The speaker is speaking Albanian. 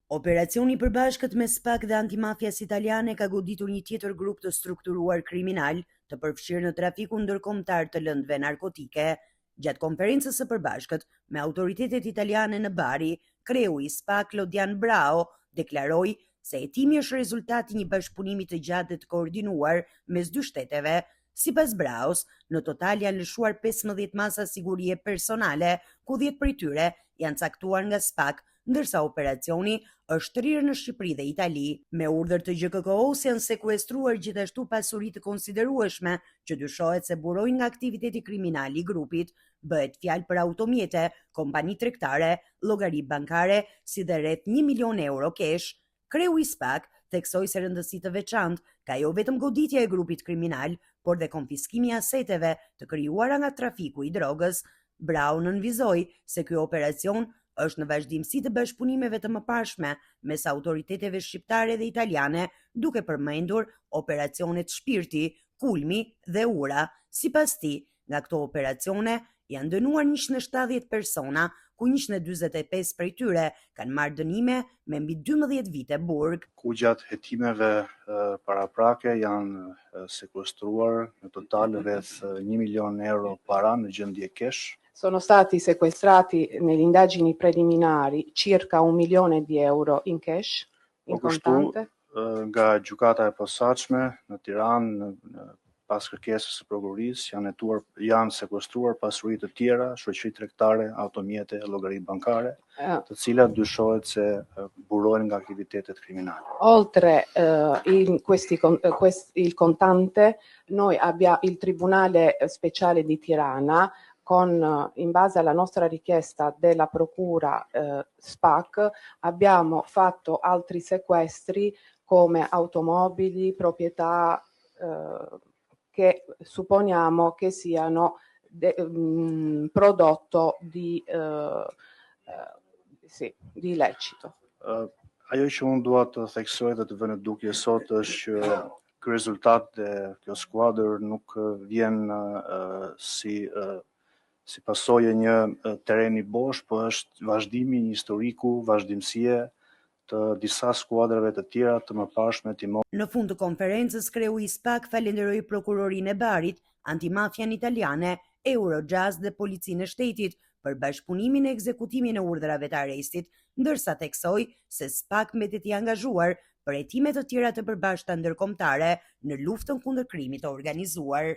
Operacioni i përbashkët me SPAK dhe antimafjas italiane ka goditur një tjetër grup të strukturuar kriminal të përfshirë në trafikun ndërkombëtar të lëndëve narkotike. Gjatë konferencës së përbashkët me autoritetet italiane në Bari, kreu i SPAK Lodian Brao deklaroi se hetimi është rezultati i një bashkëpunimi të gjatë dhe të koordinuar mes dy shteteve. Sipas Braos, në total janë lëshuar 15 masa sigurie personale, ku 10 prej tyre janë caktuar nga SPAK, ndërsa operacioni është rrirë në Shqipëri dhe Itali. Me urdhër të GKK-s janë sekuestruar gjithashtu pasuri të konsiderueshme që dyshohet se burojnë nga aktiviteti kriminal i grupit. Bëhet fjalë për automjete, kompani tregtare, llogari bankare, si dhe rreth 1 milion euro kesh. Kreu i SPAK theksoi se rëndësi të veçantë ka jo vetëm goditja e grupit kriminal, por dhe konfiskimi i aseteve të krijuara nga trafiku i drogës. Brau nënvizoi se ky operacion është në vazhdimsi të bashkëpunimeve të mëparshme mes autoriteteve shqiptare dhe italiane, duke përmendur operacionet Shpirti, Kulmi dhe Ura. Sipas tij, nga këto operacione janë dënuar 170 persona, ku 145 prej tyre kanë marrë dënime me mbi 12 vite burg. Ku gjatë hetimeve paraprake janë sekuestruar në total rreth 1 milion euro para në gjendje kesh. Sono stati sequestrati nelle indagini preliminari circa 1 milione di euro in cash, in contante. Nga gjykata e posaçme në Tiranë, pas kërkesës së prokurorisë, janë sekuestruar pasuri të tjera, shoqëri tregtare, automjete, llogari bankare, të cilat dyshohet se burojnë nga aktivitetet kriminali. Oltre il contante, noi abbiamo il Tribunale Speciale di Tirana, in base alla nostra richiesta della procura SPAK, abbiamo fatto altri sequestri come automobili, proprietà che supponiamo che siano prodotto di illecito. Ajo që unë dua të theksoj dhe të vënë dukje sot është që ky rezultat dhe kjo skuadër nuk vjen si pasojë një tereni bosh, po është vazhdimi një historiku, vazhdimësie të disa skuadrave të tjera të mëparshme timore. Në fund të konferencës, kreu i SPAK falenderoi prokurorinë e Barit, antimafian italiane, Eurojust dhe policinë e shtetit për bashkëpunimin e ekzekutimin e urdhrave të arrestit, ndërsa theksoi se SPAK mbetet i angazhuar për hetime të tjera të përbashkëta ndërkombëtare në luftën kundër krimit të organizuar.